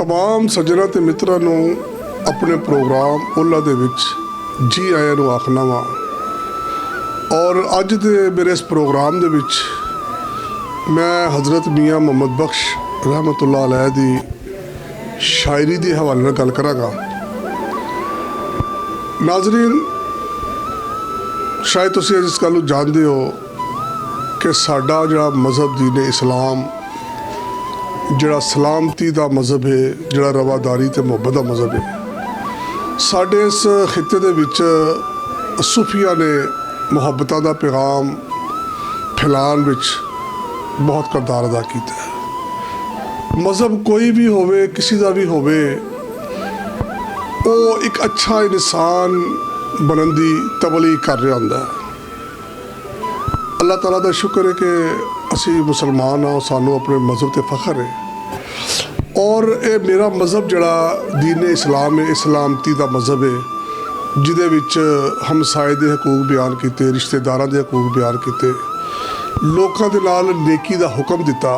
तमाम सज्जना ते मित्रां नूं अपने प्रोग्राम ओला दे विच जी आया नूं आखना वा। और अज दे मेरे इस प्रोग्राम दे विच मैं हज़रत मियाँ मुहम्मद बख्श रहमतुल्लाह अलैह दी शायरी के हवाले नाल गल करांगा। नाज़रीन, शायद तुसीं इस गल नूं जानदे हो कि साडा जिहड़ा मज़हब दीन इस्लाम जिहड़ा सलामती का मज़हब है, जिहड़ा रवादारी ते मुहब्बत का मज़हब है, साडे इस खिते दे विच सूफिया ने मुहब्बत का पैगाम फैलाण विच बहुत किरदार अदा किया है। मज़हब कोई भी होवे, किसी का भी होवे, वो एक अच्छा इंसान बनने की तबलीग कर रहा होंदा है। अल्लाह ताला का शुक्र है कि असी मुसलमान हाँ, सानू अपने मज़हब ते फख्र है। और ये मेरा मज़हब जड़ा दीन इस्लाम है, इस्लामती का मज़हब है, जिदे विच हमसाए दे हकूक बयान किए, रिश्तेदारां दे हकूक बयान किए, लोकां दे नाल नेकी का हुक्म दिता।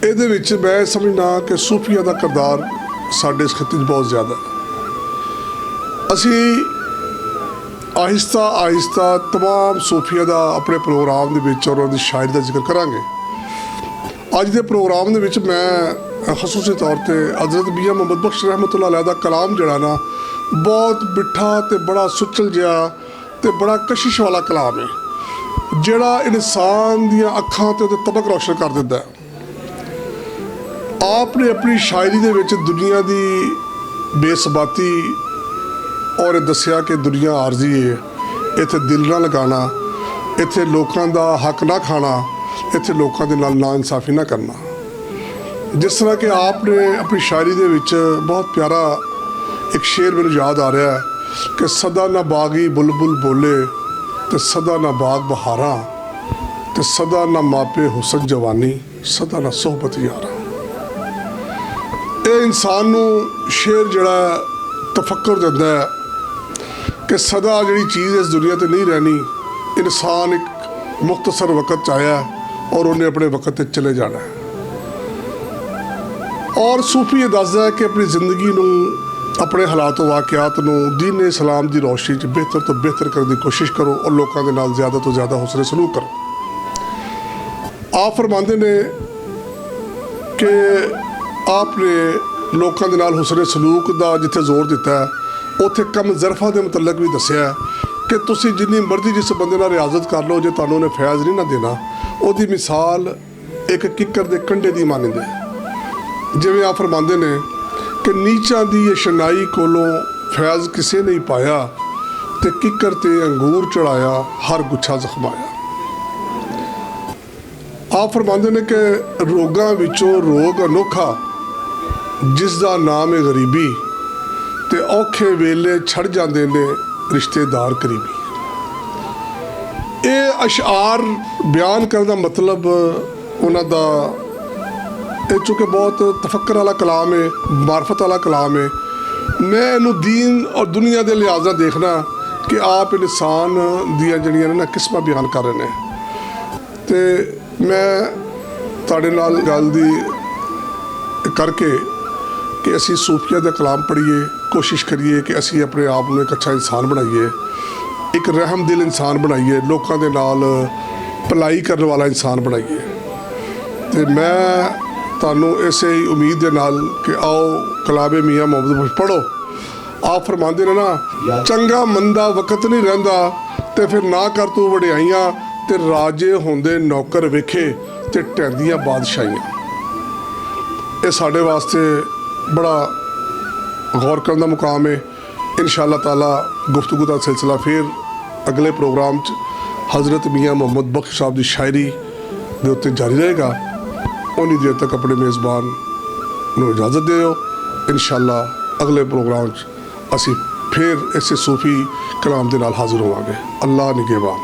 इहदे विच मैं समझना कि सूफिया का किरदार साडे इस खिते बहुत ज़्यादा है। असी आहिस्ता आहिस्ता तमाम सूफिया का अपने प्रोग्राम दे विच और उन्हां दी शायरी का जिक्र करांगे। अज के प्रोग्राम दे विच मैं खसूसी तौर पर हज़रत मियाँ मुहम्मद बख्श रहमतुल्लाह अलैह दा कलाम जड़ा ना बहुत मिठा तो बड़ा सुचल जिहा तो बड़ा कशिश वाला कलाम है, जिहड़ा इंसान दियां अखां ते तबक रोशन कर दिंदा है। आपने अपनी शायरी दे विच दुनिया की बेसबाती और दसिया कि दुनिया आरजी है, इत्थे दिल ना लगाना, इत्थे लोकां दा हक ना खाना, इत्थे लोकां दे नाल नाइंसाफी ना करना। जिस तरह कि आपने अपनी शायरी दे विच बहुत प्यारा एक शेर मैनूं याद आ रहा है कि सदा ना बागी बुलबुल बोले ते सदा ना बाग बहारा ते सदा ना मापे हुसन जवानी सदा ना सोहबत यारा। ये इंसान नूं शेर जड़ा तफक्कुर दिंदा है कि सदा जी चीज़ इस दुनिया पर नहीं रहनी। इंसान एक मुख्तसर वक्त आया और उन्हें अपने वक्त चले जाना है। और सूफी ये दसदा है कि अपनी जिंदगी नूं, अपने हालात वाक़यात नूं दीन इस्लाम की रोशनी च बेहतर तो बेहतर करने की कोशिश करो और लोगों के नाल ज़्यादा तो ज़्यादा हुस्न सलूक करो। आप फरमाते ने कि आपने लोगों के नाल हुस्न सलूक का जिथे जोर दिता है, उत्थे कम ज़रफ़ा के मुतलक भी दसिया कि तुसी जिन्नी मर्जी जिस बंदे नाल रियाजत कर लो, जो तुहानूं उन्हें फैज़ नहीं ना देना, उहदी मिसाल एक किक्कर के कंढे की मानदे। जिवें आप फरमांदे ने कि नीचां दी शनाई कोलों फैज़ किसे नहीं पाया ते किक्कर ते अंगूर चढ़ाया हर गुच्छा जख्माया। आप फरमांदे ने कि रोगां विचों रोग अनोखा जिसदा नाम है गरीबी ते औखे वेले छड़ जाते ने रिश्तेदार करीबी। ये अशार बयान करने का मतलब उन्होंने ये चूँकि बहुत तफक्कर वाला कलाम है, मार्फत वाला कलाम है, मैं इनू दीन और दुनिया के लिहाजा देखना कि आप इंसान दियां जड़ियां ना किस्मां बयान कर रहे हैं। तो मैं तुहाडे नाल गल दी करके कि असी सूफिया का कलाम पढ़िए, कोशिश करिए कि असी अपने आप को एक अच्छा इंसान बनाइए, एक रहम दिल इंसान बनाइए, लोगों के नाल भलाई करने वाला इंसान बनाइए। तो मैं तुहानूं इसे ही उम्मीद के नाल कि आओ कलामे मियाँ मुहम्मद बख्श पढ़ो। आप फरमाते ने ना, चंगा मंदा वक्त नहीं रहिंदा ते फिर ना कर तू वडियाइयां ते राजे होंदे नौकर वेखे ते ढैंदियां बादशाहियां। ये साडे वास्ते बड़ा गौर करने का मुकाम है। इंशाअल्लाह ताला गुफ्तगू का सिलसिला फिर अगले प्रोग्राम हज़रत मियाँ मुहम्मद बख्श साहब की शायरी के उत्ते जारी रहेगा। उन्नी देर तक अपने मेज़बान को इजाज़त दिओ। इंशाअल्लाह अगले प्रोग्राम असी फिर इस सूफी कलाम के नाल हाजिर होवांगे। अल्लाह निगहबान।